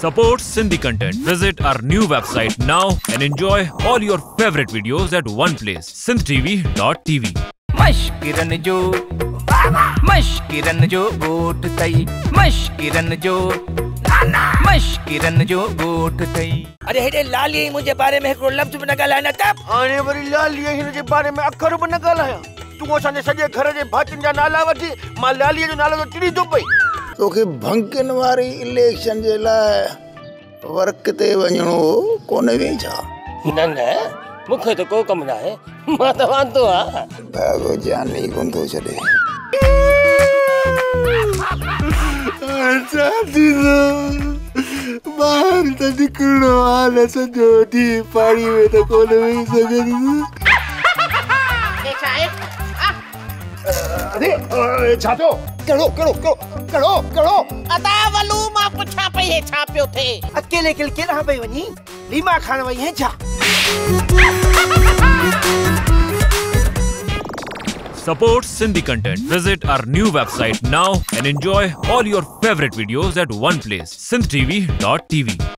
Support Sindhi content. Visit our new website now and enjoy all your favorite videos at one place. sindhtv.tv. मशकिरन जो गोट तई मशकिरन जो गोट तई। अरे हेडे लाल यही मुझे बारे में हिकिड़ो लफ़्ज़ बि न ॻाल्हाए तब हाणे वरी लालीअ हिन जे बारे में अखर बि न ॻाल्हायां। तूं असांजे सॼे घर जे भातियुनि जा नाला वठी मां लालीअ जो नालो त टिड़ी थो पई। तोखे भंकिन वारी इलेक्शन जे लाइ वर्क ते वञणो कोन वेई छा? न मूंखे त को कम न आहे, मां त वांदो आ। भागो जान ई कोन थो छॾे। ॿाहिरि त निकिरणो हाल सॼो ॾींहुं पाणी में त कोन वेही सघंदुसि। अरे छा थियो? कहिड़ो अदा वलू मां पुछां पई हे छा पियो थे? अकेले केॾांहुं पई वञी? लीमा खान वई है छा? Support Sindhi content. Visit our new website now and enjoy all your favorite videos at one place. sindhtv.tv.